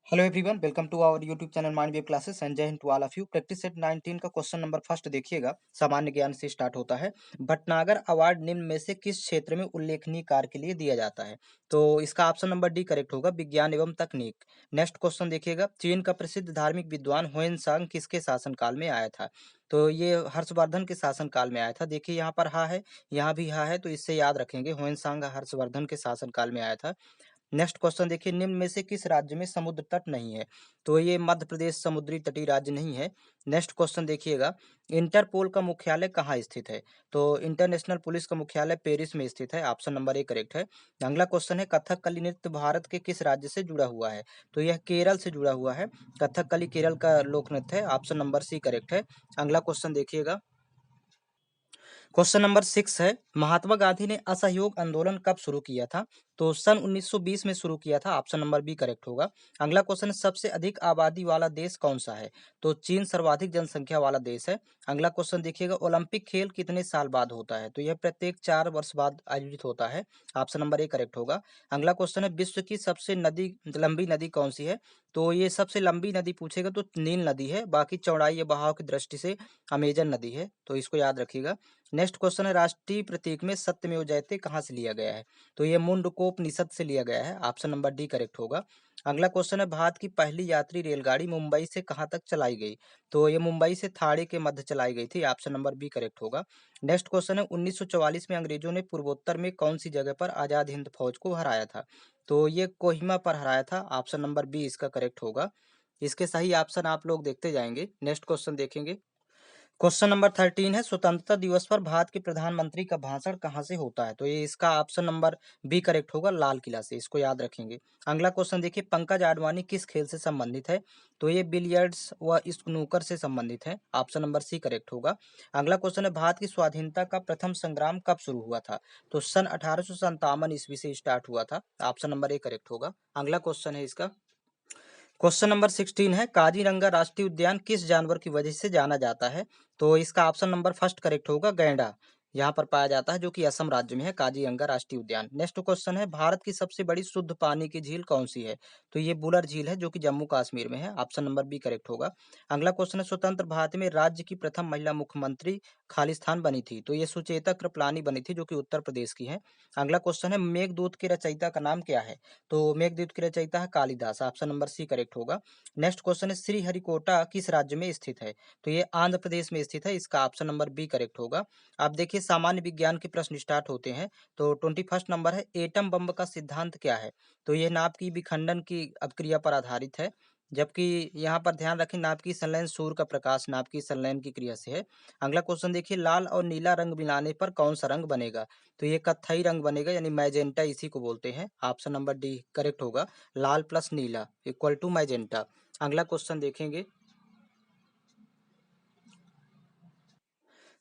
Hello everyone, welcome to our YouTube channel Mind Wave Classes and Jai Hind to all of you. Practice set 19 का question number first देखिएगा। सामान्य ज्ञान से start होता है। भटनागर अवार्ड निम्न में से किस क्षेत्र में उल्लेखनीय कार्य के लिए दिया जाता है? तो इसका ऑप्शन नंबर डी करेक्ट होगा, विज्ञान एवं तकनीक। नेक्स्ट क्वेश्चन देखिएगा। चीन का प्रसिद्ध धार्मिक विद्वान ह्वेनसांग किसके शासनकाल में आया था? तो ये हर्षवर्धन के शासनकाल में आया था। देखिए यहाँ पर हा है, यहाँ भी हा है, तो इससे याद रखेंगे ह्वेनसांग हर्षवर्धन के शासनकाल में आया था। नेक्स्ट क्वेश्चन देखिए, निम्न में से किस राज्य में समुद्र तट नहीं है? तो ये मध्य प्रदेश समुद्री तटीय राज्य नहीं है। नेक्स्ट क्वेश्चन देखिएगा, इंटरपोल का मुख्यालय कहाँ स्थित है? तो इंटरनेशनल पुलिस का मुख्यालय पेरिस में स्थित है। ऑप्शन नंबर ए करेक्ट है। अगला क्वेश्चन है, कथकली नृत्य भारत के किस राज्य से जुड़ा हुआ है? तो यह केरल से जुड़ा हुआ है। कथकली केरल का लोक नृत्य है। ऑप्शन नंबर सी करेक्ट है। अगला क्वेश्चन देखिएगा, क्वेश्चन नंबर 6 है, महात्मा गांधी ने असहयोग आंदोलन कब शुरू किया था? तो सन 1920 में शुरू किया था। ऑप्शन नंबर बी करेक्ट होगा। अगला क्वेश्चन है, सबसे अधिक आबादी वाला देश कौन सा है? तो चीन सर्वाधिक जनसंख्या वाला देश है। अगला क्वेश्चन देखिएगा, ओलंपिक खेल कितने साल बाद होता है? तो यह प्रत्येक 4 वर्ष बाद आयोजित होता है। ऑप्शन नंबर ए करेक्ट होगा। अगला क्वेश्चन है, विश्व की सबसे लंबी नदी कौन सी है? तो ये सबसे लंबी नदी पूछेगा तो नील नदी है। बाकी चौड़ाई या बहाव की दृष्टि से अमेजन नदी है, तो इसको याद रखिएगा। नेक्स्ट क्वेश्चन है, राष्ट्रीय प्रतीक में सत्यमेव जयते कहाँ से लिया गया है? तो ये मुंडकोपनिषद से लिया गया है। ऑप्शन नंबर डी करेक्ट होगा। अगला क्वेश्चन है, भारत की पहली यात्री रेलगाड़ी मुंबई से कहाँ तक चलाई गई? तो ये मुंबई से थाणे के मध्य चलाई गई थी। ऑप्शन नंबर बी करेक्ट होगा। नेक्स्ट क्वेश्चन है, 1944 में अंग्रेजों ने पूर्वोत्तर में कौन सी जगह पर आजाद हिंद फौज को हराया था? तो ये कोहिमा पर हराया था। ऑप्शन नंबर बी इसका करेक्ट होगा। इसके सही ऑप्शन आप लोग देखते जाएंगे। नेक्स्ट क्वेश्चन देखेंगे। क्वेश्चन नंबर 13 है, स्वतंत्रता दिवस पर भारत के प्रधानमंत्री का भाषण कहाँ से होता है? तो ये इसका ऑप्शन नंबर बी करेक्ट होगा, लाल किला से। इसको याद रखेंगे। अगला क्वेश्चन देखिए, पंकज आडवाणी किस खेल से संबंधित है? तो ये बिलियर्ड्स व स्नूकर से संबंधित है। ऑप्शन नंबर सी करेक्ट होगा। अगला क्वेश्चन है, भारत की स्वाधीनता का प्रथम संग्राम कब शुरू हुआ था? तो सन 1857 ईस्वी से स्टार्ट हुआ था। ऑप्शन नंबर ए करेक्ट होगा। अगला क्वेश्चन है इसका, क्वेश्चन नंबर 16 है, काजीरंगा राष्ट्रीय उद्यान किस जानवर की वजह से जाना जाता है? तो इसका ऑप्शन नंबर फर्स्ट करेक्ट होगा, गैंडा यहाँ पर पाया जाता है, जो कि असम राज्य में है काजीरंगा राष्ट्रीय उद्यान। नेक्स्ट क्वेश्चन है, भारत की सबसे बड़ी शुद्ध पानी की झील कौन सी है? तो ये बुलर झील है, जो कि जम्मू कश्मीर में है। ऑप्शन नंबर बी करेक्ट होगा। अगला क्वेश्चन है, स्वतंत्र भारत में राज्य की प्रथम महिला मुख्यमंत्री खालिस्तान बनी थी? तो ये सुचेता कृपलानी बनी थी, जो कि उत्तर प्रदेश की है। अगला क्वेश्चन है, मेघदूत के रचयिता का नाम क्या है? तो मेघदूत के रचयिता है Kalidas. Option number C correct होगा। नेक्स्ट क्वेश्चन है, श्रीहरिकोटा किस राज्य में स्थित है? तो ये आंध्र प्रदेश में स्थित है। इसका ऑप्शन नंबर बी करेक्ट होगा। अब देखिए, सामान्य विज्ञान के प्रश्न स्टार्ट होते हैं। तो 21 नंबर है, एटम बम का सिद्धांत क्या है? तो ये नाभिक की विखंडन की अभिक्रिया पर आधारित है। जबकि यहाँ पर ध्यान रखें, नाभिकीय संलयन सूर्य का प्रकाश नाभिकीय संलयन की क्रिया से है। अगला क्वेश्चन देखिए, लाल और नीला रंग मिलाने पर कौन सा रंग बनेगा? तो ये कत्थई रंग बनेगा, यानी मैजेंटा इसी को बोलते हैं। ऑप्शन नंबर डी करेक्ट होगा। लाल प्लस नीला इक्वल टू मैजेंटा। अगला क्वेश्चन देखेंगे,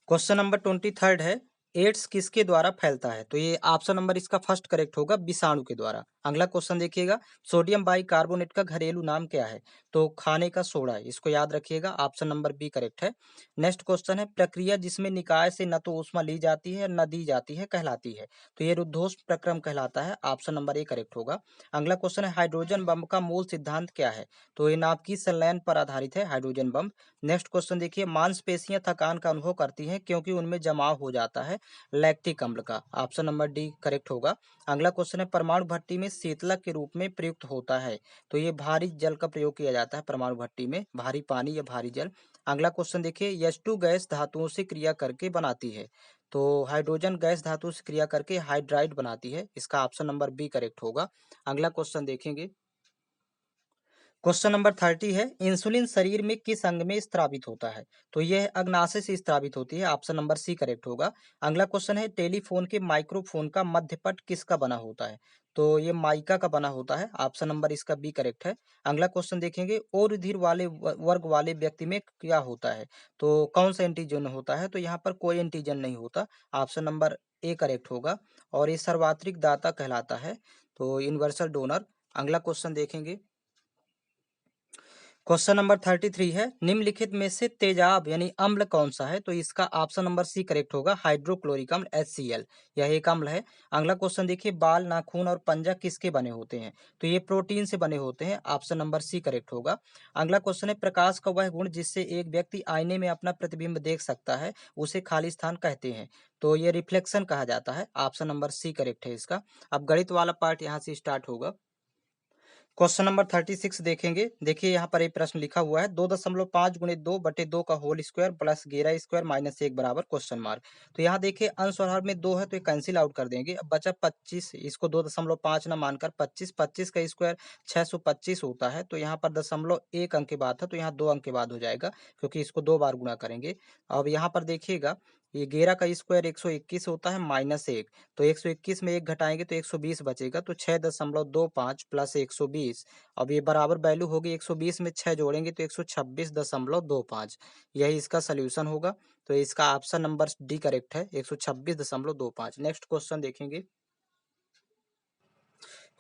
क्वेश्चन नंबर 23 है, एड्स किसके द्वारा फैलता है? तो ये ऑप्शन नंबर इसका फर्स्ट करेक्ट होगा, विषाणु के द्वारा। अगला क्वेश्चन देखिएगा, सोडियम बाइकार्बोनेट का घरेलू नाम क्या है? तो खाने का सोडा, इसको याद रखिएगा। ऑप्शन नंबर बी करेक्ट है। नेक्स्ट क्वेश्चन है, प्रक्रिया जिसमें निकाय से न तो ऊष्मा ली जाती है न दी जाती है कहलाती है? तो ये रुद्धोष्म प्रक्रम कहलाता है। ऑप्शन नंबर ए करेक्ट होगा। अगला क्वेश्चन है, हाइड्रोजन बम का मूल सिद्धांत क्या है? तो ये नाभिकीय संलयन पर आधारित है हाइड्रोजन बम। नेक्स्ट क्वेश्चन देखिए, मांसपेशियां थकान का अनुभव करती हैं क्योंकि उनमें जमाव हो जाता है लैक्टिक अम्ल का। ऑप्शन नंबर डी करेक्ट होगा। अगला क्वेश्चन है, परमाणु भट्टी में शीतलक के रूप में प्रयुक्त होता है? तो ये भारी जल का प्रयोग किया जाता है परमाणु भट्टी में, भारी पानी या भारी जल। अगला क्वेश्चन देखिए, H2 गैस धातुओं से क्रिया करके बनाती है? तो हाइड्रोजन गैस धातु से क्रिया करके हाइड्राइड बनाती है। इसका ऑप्शन नंबर बी करेक्ट होगा। अगला क्वेश्चन देखेंगे, क्वेश्चन नंबर 30 है, इंसुलिन शरीर में किस अंग में स्त्रावित होता है? तो यह अग्नाशय से स्त्रावित होती है। ऑप्शन नंबर सी करेक्ट होगा। अगला क्वेश्चन है, टेलीफोन के माइक्रोफोन का मध्यपट किसका बना होता है? तो ये माइका का बना होता है। ऑप्शन नंबर इसका बी करेक्ट है। अगला क्वेश्चन देखेंगे, और रुधिर वाले वर्ग वाले व्यक्ति में क्या होता है? तो कौन सा एंटीजन होता है? तो यहाँ पर कोई एंटीजन नहीं होता। ऑप्शन नंबर ए करेक्ट होगा। और ये सर्वात्रिक दाता कहलाता है, तो यूनिवर्सल डोनर। अगला क्वेश्चन देखेंगे, क्वेश्चन नंबर 33 है, निम्नलिखित में से तेजाब यानी अम्ल कौन सा है? तो इसका ऑप्शन नंबर सी करेक्ट होगा, हाइड्रोक्लोरिक अम्ल HCl, यह एक अम्ल है। अगला क्वेश्चन देखिए, बाल, नाखून और पंजा किसके बने होते हैं? तो ये प्रोटीन से बने होते हैं, ऑप्शन नंबर सी करेक्ट होगा। अगला क्वेश्चन है, प्रकाश का वह गुण जिससे एक व्यक्ति आईने में अपना प्रतिबिंब देख सकता है उसे खाली स्थान कहते हैं? तो ये रिफ्लेक्शन कहा जाता है, ऑप्शन नंबर सी करेक्ट है इसका। अब गणित वाला पार्ट यहाँ से स्टार्ट होगा। क्वेश्चन नंबर 36 देखेंगे। देखिए यहाँ पर एक प्रश्न लिखा हुआ है, 2.5 गुणे 2 बटे 2 का whole square plus 11 square minus 1 बराबर क्वेश्चन मार्क। तो यहाँ देखिए अंश और हर में 2 है तो ये कैंसिल आउट कर देंगे। अब बचा 25, इसको 2.5 ना मानकर 25, 25 का स्क्वायर 625 होता है। तो यहाँ पर 0.1 अंक के बाद था तो यहाँ 2 अंक के बाद हो जाएगा, क्योंकि इसको 2 बार गुणा करेंगे। अब यहाँ पर देखिएगा, ये 11 का स्क्वायर 121 होता है माइनस 1, तो 121 में 1 घटाएंगे तो 120 बचेगा, तो 6.25 प्लस 120। अब ये बराबर वैल्यू होगी, 120 में 6 जोड़ेंगे तो 126.25, यही इसका सोल्यूशन होगा। तो इसका ऑप्शन नंबर डी करेक्ट है, 126.25। नेक्स्ट क्वेश्चन देखेंगे।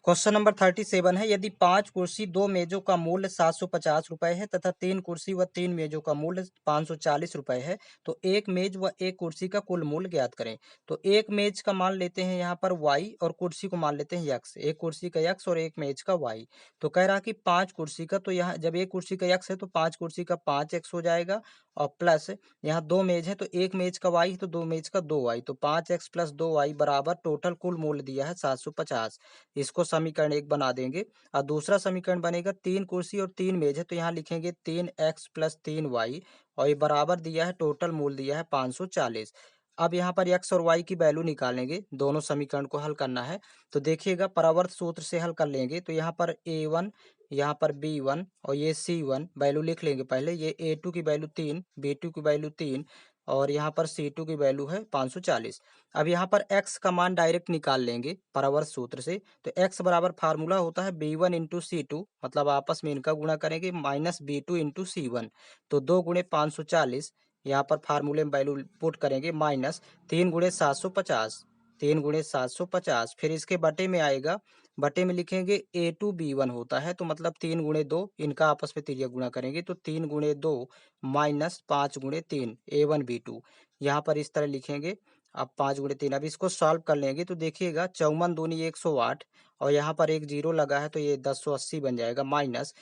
क्वेश्चन नंबर 37 है, यदि 5 कुर्सी 2 मेजों का मूल्य 750 रुपए है तथा 3 कुर्सी व 3 मेजों का मूल्य 540 रुपए है, तो एक मेज व एक कुर्सी का कुल मूल्य ज्ञात करें। तो एक मेज का मान लेते हैं यहाँ पर y और कुर्सी को मान लेते हैं x, एक कुर्सी का x और एक मेज का y। तो कह रहा कि 5 कुर्सी का, तो यहाँ जब एक कुर्सी का x है तो 5 कुर्सी का 5x हो जाएगा, और प्लस यहाँ 2 मेज है तो एक मेज का y तो 2 मेज का 2y, तो 5x प्लस 2y बराबर टोटल कुल मूल्य दिया है 750। इसको समीकरण 1 बना देंगे। और दूसरा समीकरण बनेगा, 3 कुर्सी और 3 मेज है तो यहाँ लिखेंगे 3x प्लस 3y, और ये बराबर दिया है, टोटल मूल्य दिया है 540। अब यहाँ पर x और y की वैल्यू निकालेंगे, दोनों समीकरण को हल करना है। तो देखिएगा, परावर्त सूत्र से हल कर लेंगे। तो यहाँ पर a1, यहाँ पर b1 और ये c1 वैल्यू लिख लेंगे पहले। ये a2 की वैल्यू 3, b2 की वैल्यू 3 और यहाँ पर c2 की वैल्यू है 540। अब यहाँ पर x का मान डायरेक्ट निकाल लेंगे परावर्त सूत्र से। तो x बराबर फार्मूला होता है b1 इंटू c2, मतलब आपस में इनका गुणा करेंगे, माइनस b2 इंटू c1। तो 2 गुणे 540, यहाँ पर फार्मूले में वैल्यू पुट करेंगे, माइनस 3 गुणे 750, 3 गुणे 750। फिर इसके बटे में आएगा, बटे में लिखेंगे a2b1 होता है, तो मतलब 3 गुणे 2, इनका आपस में तिर्यक गुणा करेंगे तो 3 गुणे 2 माइनस 5 गुणे 3 a1b2, यहाँ पर इस तरह लिखेंगे। अब 5 गुणे 3, अब इसको सॉल्व कर लेंगे तो देखिएगा, 54 दूनी 108 और यहाँ पर एक जीरो लगा है तो ये 1080 बन जाएगा, माइनस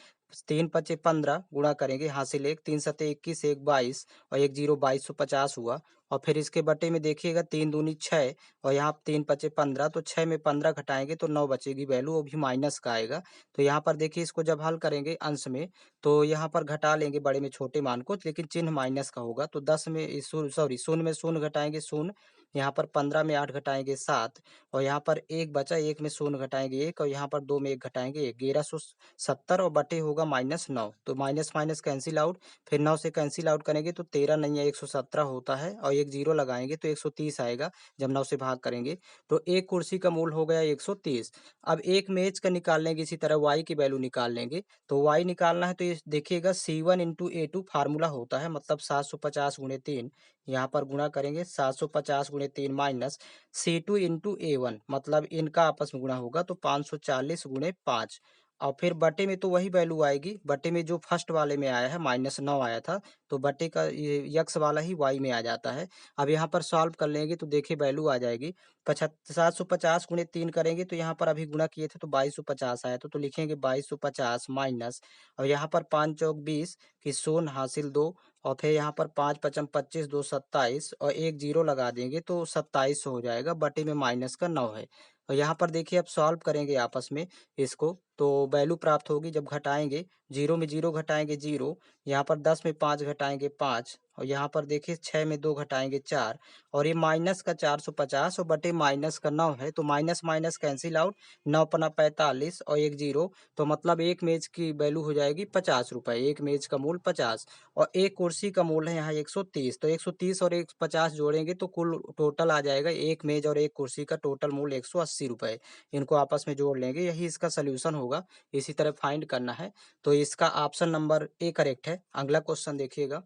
3 पचे 15 गुणा करेंगे, हासिल 1, 3 सते 21, 1 22 और एक जीरो 2250 हुआ। और फिर इसके बटे में देखिएगा, 3 दूनी 6 और यहाँ 3 पचे 15, तो 6 में 15 घटाएंगे तो 9 बचेगी वैल्यू, वो भी माइनस का आएगा। तो यहाँ पर देखिए, इसको जब हल करेंगे अंश में तो यहाँ पर घटा लेंगे बड़े में छोटे मान को, लेकिन चिन्ह माइनस का होगा। तो 10 में सॉरी शून्य में शून्य घटाएंगे शून्य, यहाँ पर 15 में 8 घटाएंगे 7 और यहाँ पर 1 बचा, 1 में शून्य घटाएंगे 1 और यहाँ पर 2 में 1 घटाएंगे 1, 1170 और बटे होगा -9। तो माइनस माइनस कैंसिल आउट, फिर 9 से कैंसिल आउट करेंगे तो 13 नहीं है 117 होता है और एक जीरो लगाएंगे तो 130 आएगा जब 9 से भाग करेंगे। तो एक कुर्सी का मूल्य हो गया 130। अब एक मेज का निकाल लेंगे, इसी तरह y की वैल्यू निकाल लेंगे। तो y निकालना है तो ये देखिएगा, C1 इंटू A2 फार्मूला होता है, मतलब 750 गुणे 3, यहाँ पर गुणा करेंगे 750 गुणे 3 माइनस C2 इंटू A1, मतलब इनका आपस में गुणा होगा तो 540 गुणे 5। और फिर बटे में तो वही वैल्यू आएगी, बटे में जो फर्स्ट वाले में आया है -9 आया था, तो बटे का ये यक्स वाला ही y में आ जाता है। अब यहाँ पर सॉल्व कर लेंगे तो देखिए वैल्यू आ जाएगी, 750 गुणे 3 करेंगे तो यहाँ पर अभी गुणा किए थे तो 2250 आया था, तो लिखेंगे 2250 माइनस, और यहाँ पर 5 चौक 20 की शून्य हासिल 2 और फिर यहाँ पर 5 पचम 25, 2 27 और एक जीरो लगा देंगे तो 27 हो जाएगा, बटे में माइनस का 9 है। और यहाँ पर देखिए, अब सॉल्व करेंगे आपस में इसको तो वैल्यू प्राप्त होगी, जब घटाएंगे, जीरो में जीरो घटाएंगे जीरो, यहाँ पर 10 में 5 घटाएंगे 5 और यहाँ पर देखिए 6 में 2 घटाएंगे 4 और ये माइनस का 450 और बटे माइनस का 9 है, तो माइनस माइनस कैंसिल आउट, 9 पना 45 और एक जीरो, तो मतलब एक मेज की वैल्यू हो जाएगी 50 रुपए, एक मेज का मूल्य 50 और एक कुर्सी का मूल्य है यहाँ 130। तो 130 और 150 जोड़ेंगे तो कुल टोटल आ जाएगा, एक मेज और एक कुर्सी का टोटल मूल्य 180 रुपए। इनको आपस में जोड़ लेंगे, यही इसका सोल्यूशन होगा। इसी तरह फाइंड करना है, तो इसका ऑप्शन नंबर ए करेक्ट है। अगला क्वेश्चन देखिएगा।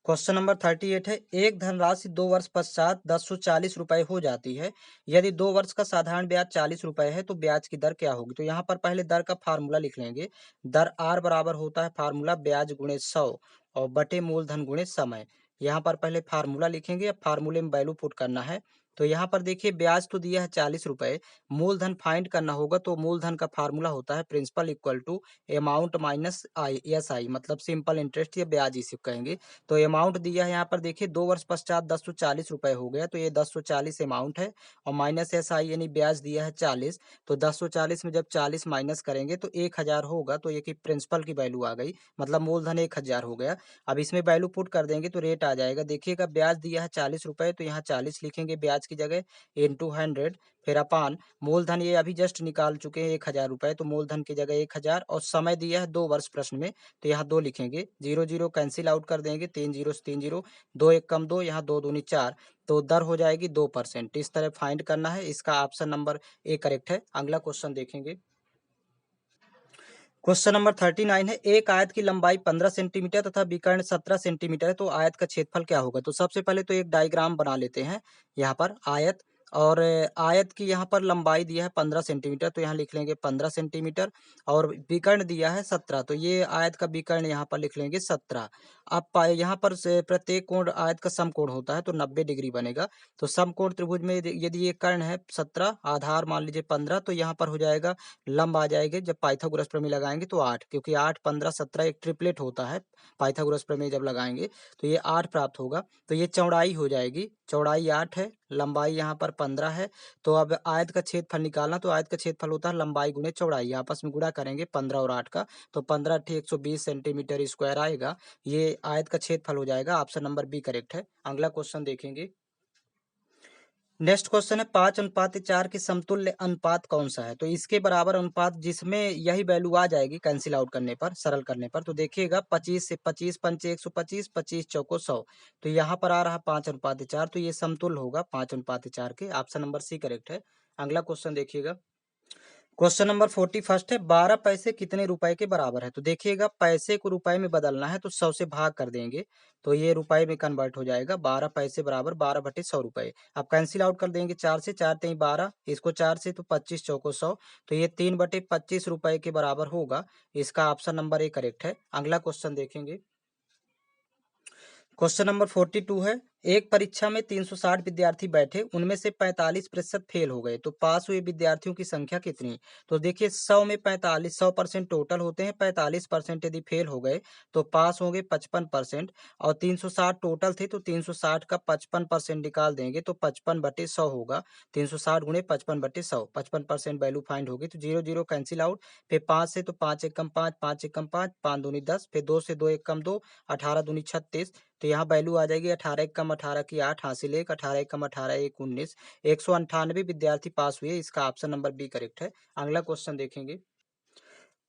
क्वेश्चन नंबर 38 है, एक धनराशि 2 वर्ष पश्चात 1040 रुपए हो जाती है। यदि 2 वर्ष का साधारण ब्याज 40 रुपए है तो ब्याज की दर क्या होगी? तो यहाँ पर पहले दर का फार्मूला लिख लेंगे। दर आर बराबर होता है फार्मूला ब्याज गुणे 100 और बटे मूलधन गुणे समय। यहाँ पर पहले फार्मूला लिखेंगे, अब फार्मूले में वैल्यू पुट करना है। तो यहाँ पर देखिए ब्याज तो दिया है 40 रुपए, मूलधन फाइंड करना होगा। तो मूलधन का फार्मूला होता है principal equal to amount minus I, S I, मतलब सिंपल इंटरेस्ट या ब्याज इसे कहेंगे। तो अमाउंट दिया है यहाँ पर देखिए 2 वर्ष पश्चात 1040 रुपए हो गया, तो ये 1040 अमाउंट है और माइनस एस आई यानी ब्याज दिया है 40। तो 1040 में जब 40 माइनस करेंगे तो 1000 होगा, तो ये की प्रिंसिपल की वैल्यू आ गई, मतलब मूलधन 1000 हो गया। अब इसमें वैल्यू पुट कर देंगे तो रेट आ जाएगा। देखिएगा ब्याज दिया है 40 रुपए, तो यहाँ 40 लिखेंगे ब्याज की जगह इंटू 100, फिर अपान मूलधन ये अभी जस्ट निकाल चुके हैं 1000 रुपए, तो मूलधन की जगह 1000 और समय दिया है 2 वर्ष प्रश्न में, तो यहाँ 2 लिखेंगे। 0 0 कैंसिल आउट कर देंगे, 3 0 से 3 0, 2 1 कम 2, यहाँ 2 दूनी 4, तो दर हो जाएगी 2%। इस तरह फाइंड करना है। इसका ऑप्शन नंबर ए करेक्ट है। अगला क्वेश्चन देखेंगे। क्वेश्चन नंबर 39 है, एक आयत की लंबाई 15 सेंटीमीटर तथा विकर्ण 17 सेंटीमीटर है, तो आयत का क्षेत्रफल क्या होगा? तो सबसे पहले तो एक डायग्राम बना लेते हैं। यहाँ पर आयत और आयत की यहाँ पर लंबाई दिया है 15 सेंटीमीटर, तो यहाँ लिख लेंगे 15 सेंटीमीटर और विकर्ण दिया है 17, तो ये आयत का विकर्ण यहाँ पर लिख लेंगे 17। अब यहाँ पर से प्रत्येक कोण आयत का समकोण होता है, तो 90 डिग्री बनेगा। तो समकोण त्रिभुज में यदि ये कर्ण है 17, आधार मान लीजिए 15, तो यहाँ पर हो जाएगा लंब आ जाएंगे। जब पाइथागोरस प्रमेय लगाएंगे तो 8, क्योंकि 8 15 17 एक ट्रिपलेट होता है। पाइथागोरस प्रमेय जब लगाएंगे तो ये 8 प्राप्त होगा। तो ये चौड़ाई हो जाएगी, चौड़ाई 8 है, लंबाई यहाँ पर 15 है। तो अब आयत का क्षेत्रफल निकालना, तो आयत का क्षेत्रफल होता है लंबाई गुणे चौड़ाई, आपस में गुणा करेंगे 15 और 8 का, तो 15 120 सेंटीमीटर स्क्वायर आएगा। ये आयत का क्षेत्रफल हो जाएगा। ऑप्शन नंबर बी करेक्ट है। अगला क्वेश्चन देखेंगे। नेक्स्ट क्वेश्चन है, 5:4 के समतुल्य अनुपात कौन सा है? तो इसके बराबर अनुपात जिसमें यही वैल्यू आ जाएगी कैंसिल आउट करने पर, सरल करने पर, तो देखिएगा 25 से 25 पंचे 125, 25 चौको 100, तो यहाँ पर आ रहा 5:4, तो ये समतुल्य होगा 5:4 के। ऑप्शन नंबर सी करेक्ट है। अगला क्वेश्चन देखिएगा। क्वेश्चन नंबर 41 है, 12 पैसे कितने रुपए के बराबर है? तो देखिएगा पैसे को रुपए में बदलना है, तो 100 से भाग कर देंगे, तो ये रुपए में कन्वर्ट हो जाएगा। 12 पैसे बराबर 12 बटे 100 रुपए। अब कैंसिल आउट कर देंगे 4 से, 4 3 12, इसको 4 से तो 25 चौको 100, तो ये 3 बटे 25 रुपए के बराबर होगा। इसका ऑप्शन नंबर ए करेक्ट है। अगला क्वेश्चन देखेंगे। क्वेश्चन नंबर 42 है, एक परीक्षा में 360 विद्यार्थी बैठे, उनमें से 45% फेल हो गए, तो पास हुए विद्यार्थियों की संख्या कितनी? तो देखिए 100 में 45, 100% टोटल होते हैं, 45% यदि फेल हो गए तो पास होंगे 55%, और 360 टोटल थे, तो 360 का 55% निकाल देंगे तो 55/100 होगा। 360 गुणे 55/100, 55% वैल्यू फाइंड होगी, तो 0 0 कैंसिल आउट, फिर 5 से तो 5 एकम 5, 5 एकम 5, 5 दूनी 10, फिर 2 से 2 एकम 2, 18 दूनी 36, तो यहाँ वैल्यू आ जाएगी 18 एकम 18 की 8 हासिल 1, 18 एकम 18 1 19, 198 विद्यार्थी पास हुए। इसका ऑप्शन नंबर बी करेक्ट है। अगला क्वेश्चन देखेंगे।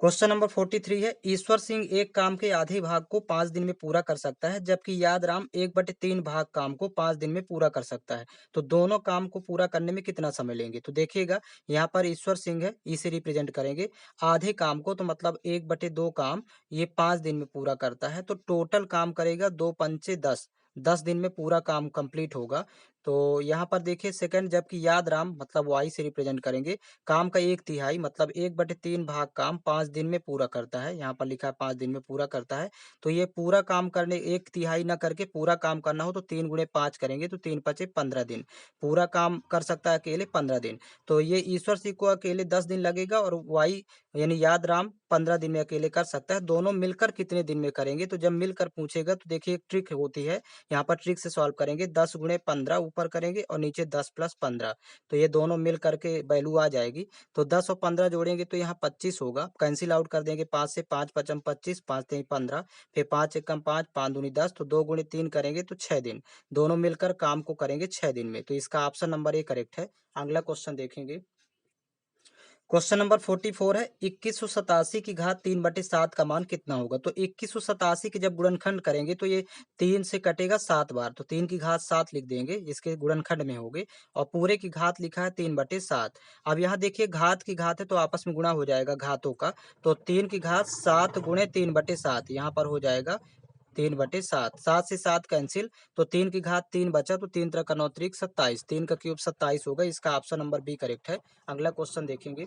क्वेश्चन नंबर 43 है, ईश्वर सिंह एक काम के आधे भाग को 5 दिन में पूरा कर सकता है, जबकि यादराम 1/3 भाग काम को 5 दिन में पूरा कर सकता है, तो दोनों काम को पूरा करने में कितना समय लेंगे? तो देखिएगा यहाँ पर ईश्वर सिंह है, इसे रिप्रेजेंट करेंगे। आधे काम को तो मतलब 1/2 काम ये 5 दिन में पूरा करता है, तो टोटल काम करेगा 2 पंचे 10, 10 दिन में पूरा काम कंप्लीट होगा। तो यहाँ पर देखिए सेकंड, जबकि यादराम मतलब वाई से रिप्रेजेंट करेंगे, काम का 1/3 मतलब 1/3 भाग काम 5 दिन में पूरा करता है। यहाँ पर लिखा है 5 दिन में पूरा करता है, तो ये पूरा काम करने 1/3 ना करके पूरा काम करना हो तो 3 गुणे 5 करेंगे, तो 3 5 15 दिन पूरा काम कर सकता है अकेले 15 दिन। तो ये ईश्वर सिंह को अकेले 10 दिन लगेगा और वाई यानी यादराम 15 दिन में अकेले कर सकता है। दोनों मिलकर कितने दिन में करेंगे? तो जब मिलकर पूछेगा तो देखिए एक ट्रिक होती है, यहाँ पर ट्रिक से सॉल्व करेंगे। 10 गुणे 15 ऊपर करेंगे और नीचे 10 + 15, तो ये दोनों मिल करके वैल्यू आ जाएगी। तो 10 और 15 जोड़ेंगे तो यहाँ 25 होगा। कैंसिल आउट कर देंगे 5 से, 5 पचम 25, 5 3 15, फिर 5 एकम 5, 5 दूनी 10, तो 2 गुणे 3 करेंगे तो 6 दिन। दोनों मिलकर काम को करेंगे 6 दिन में, तो इसका ऑप्शन नंबर ए करेक्ट है। अगला क्वेश्चन देखेंगे। क्वेश्चन नंबर 44 है, 2187 की घात 3/7 का मान कितना होगा? तो 2187 के जब गुणनखंड करेंगे तो ये 3 से कटेगा 7 बार, तो 3 की घात 7 लिख देंगे, इसके गुणनखंड में होगे, और पूरे की घात लिखा है 3/7। अब यहाँ देखिए घात की घात है तो आपस में गुणा हो जाएगा घातों का, तो 3 की घात 7 गुणे 3/7 यहाँ पर हो जाएगा 3/7, 7 से 7 कैंसिल, तो 3 की घात 3 बचा, तो 3 त्रिक 9 त्रिक 27, 3 का क्यूब 27 होगा। इसका ऑप्शन नंबर बी करेक्ट है। अगला क्वेश्चन देखेंगे।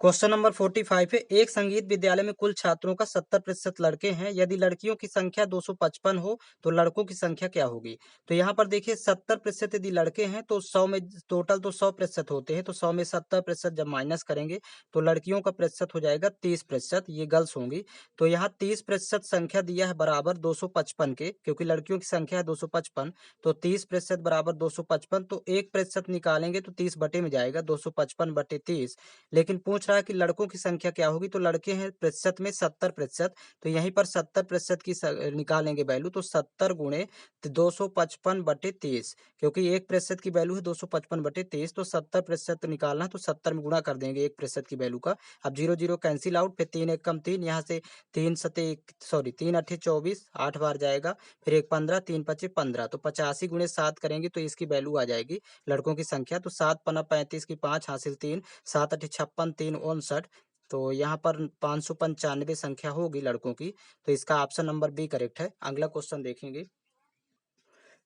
क्वेश्चन नंबर 45 है, एक संगीत विद्यालय में कुल छात्रों का 70% लड़के हैं, यदि लड़कियों की संख्या 255 हो तो लड़कों की संख्या क्या होगी? तो यहाँ पर देखिए 70% यदि लड़के हैं तो 100 में टोटल तो 100% होते हैं, तो 100 में 70% जब माइनस करेंगे तो लड़कियों का प्रतिशत हो जाएगा 30%, ये गर्ल्स होंगी। तो यहाँ 30% संख्या दिया है बराबर 255 के, क्योंकि लड़कियों की संख्या है 255, तो 30% बराबर 255, तो 1% निकालेंगे तो 30 बटे में जाएगा, 255/30। लेकिन पूछ रहा है कि लड़कों की संख्या क्या होगी, तो लड़के हैं प्रतिशत में 70%, तो यहीं पर 70% की निकालेंगे वैल्यू, तो 70 गुणे 255/30, क्योंकि 1% की वैल्यू है 255/30, तो 70% निकालना है तो 70 में गुणा कर देंगे 1% की वैल्यू का। अब 0 0 कैंसिल आउट, फिर 3 1 कम 3, यहाँ से 3 8 24, 8 बार जाएगा, फिर 1 15, 3 5 15, तो 85 गुणे 7 करेंगे तो इसकी वैल्यू आ जाएगी लड़कों की संख्या। तो 7 पन्ना 35 की 5 हासिल 3, 7 8 56, 3 59, तो यहाँ पर 595 संख्या होगी लड़कों की। तो इसका ऑप्शन नंबर बी करेक्ट है। अगला क्वेश्चन देखेंगे।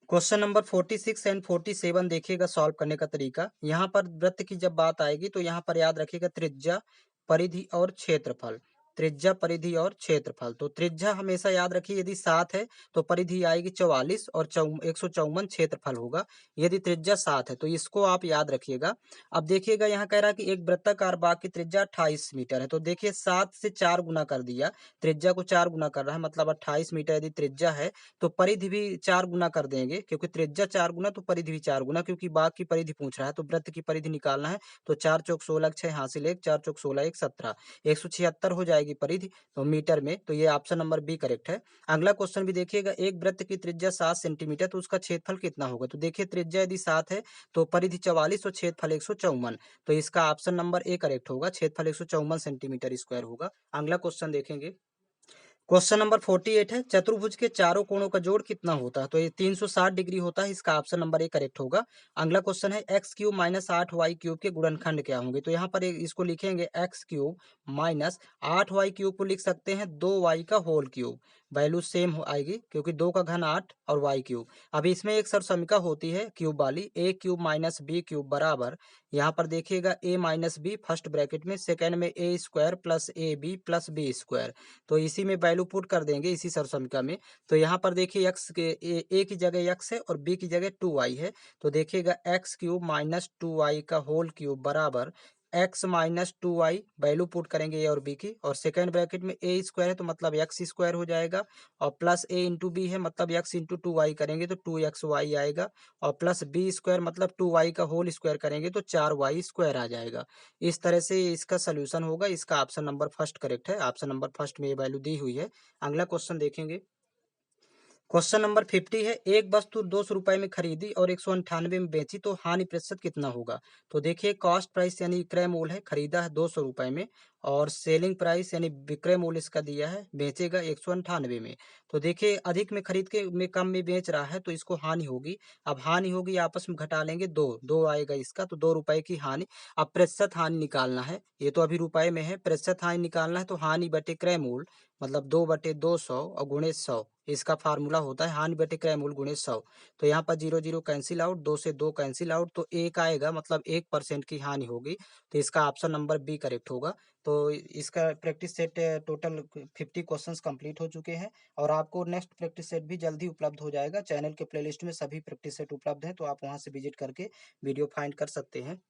क्वेश्चन नंबर 46 एंड 47 देखिएगा सॉल्व करने का तरीका। यहाँ पर वृत्त की जब बात आएगी तो यहाँ पर याद रखिएगा त्रिज्या, परिधि और क्षेत्रफल। त्रिज्या, परिधि और क्षेत्रफल, तो त्रिज्या हमेशा याद रखिए यदि 7 है तो परिधि आएगी 44 और 154 क्षेत्रफल होगा। यदि त्रिज्या 7 है तो इसको आप याद रखिएगा। अब देखिएगा यहाँ कह रहा है कि एक वृत्ताकार बाग की त्रिज्या 28 मीटर है, तो देखिए 7 से 4 गुना कर दिया, त्रिज्या को 4 गुना कर रहा है, मतलब 28 मीटर यदि त्रिज्या है तो परिधि भी 4 गुना कर देंगे, क्योंकि त्रिज्या 4 गुना तो परिधि भी 4 गुना, क्योंकि बाग की परिधि पूछ रहा है तो वृत्त की परिधि निकालना है। तो 4 चौक 16, 6 हासिल 1, 4 चौक 16 1 17, 176 हो जाएगी परिधि तो मीटर में, तो ये ऑप्शन नंबर बी करेक्ट है। अगला क्वेश्चन भी देखिएगा, एक वृत्त की त्रिज्या 7 सेंटीमीटर, तो उसका क्षेत्रफल कितना होगा? तो देखिए त्रिज्या यदि 7 है तो परिधि 44 और क्षेत्रफल 154, तो इसका ऑप्शन नंबर ए करेक्ट होगा, क्षेत्रफल 154 सेंटीमीटर स्क्वायर होगा। अगला क्वेश्चन देखेंगे। क्वेश्चन नंबर 48 है, चतुर्भुज के चारों कोणों का जोड़ कितना होता है? तो ये 360 डिग्री होता है, इसका ऑप्शन नंबर ए करेक्ट होगा। अगला क्वेश्चन है, x cube minus 8y cube के गुणनखंड क्या होंगे? तो यहाँ पर इसको लिखेंगे x cube minus 8y cube को लिख सकते हैं 2y का होल क्यूब, वैल्यू सेम आएगी क्योंकि 2 का घन 8 और y क्यूब। अभी इसमें एक सरसमिका होती है क्यूब वाली, A cube minus B cube बराबर, यहाँ पर देखिएगा A minus B first bracket में, सेकेंड में A square plus A B plus B square, तो इसी में वैल्यू पुट कर देंगे इसी सरसमिका में। तो यहाँ पर देखिए एक्स के ए की जगह एक्स है और बी की जगह 2y है, तो देखिएगा एक्स क्यूब माइनस 2y का होल क्यूब बराबर x minus 2y, value put करेंगे ए और बी की, और सेकेंड ब्रैकेट में ए स्क्वायर है तो मतलब एक्स स्क्वायर हो जाएगा, और प्लस ए इंटू बी है मतलब एक्स इंटू 2y करेंगे तो 2xy आएगा, और प्लस बी स्क्वायर मतलब 2y का होल स्क्वायर करेंगे तो 4y स्क्वायर आ जाएगा। इस तरह से इसका सोल्यूशन होगा। इसका ऑप्शन नंबर फर्स्ट करेक्ट है, ऑप्शन नंबर फर्स्ट में ये वैल्यू दी हुई है। अगला क्वेश्चन देखेंगे। क्वेश्चन नंबर 50 है, एक वस्तु 200 रुपए में खरीदी और 198 में बेची तो हानि प्रतिशत कितना होगा? तो देखिए कॉस्ट प्राइस यानी क्रय मूल्य है, खरीदा है 200 रुपए में, और सेलिंग प्राइस यानी विक्रय मूल्य इसका दिया है, बेचेगा 198 में। तो देखिए अधिक में खरीद के में कम में बेच रहा है तो इसको हानि होगी। अब हानि होगी, आपस में घटा लेंगे, दो दो आएगा इसका, तो 2 रुपए की हानि। अब प्रतिशत हानि निकालना है, ये तो अभी रुपए में है, प्रतिशत हानि निकालना है तो हानि बटे क्रय मूल्य, मतलब 2/200 और गुणे 100, इसका फार्मूला होता है हानि बटे क्रय मूल्य गुणे 100। तो यहाँ पर 0 0 कैंसिल आउट, 2 से 2 कैंसिल आउट, तो 1 आएगा, मतलब 1% की हानि होगी, तो इसका ऑप्शन नंबर बी करेक्ट होगा। तो इसका practice set total 50 questions complete हो चुके हैं, और आपको नेक्स्ट प्रैक्टिस सेट भी जल्दी उपलब्ध हो जाएगा। चैनल के प्लेलिस्ट में सभी प्रैक्टिस सेट उपलब्ध हैं, तो आप वहां से विजिट करके वीडियो फाइंड कर सकते हैं।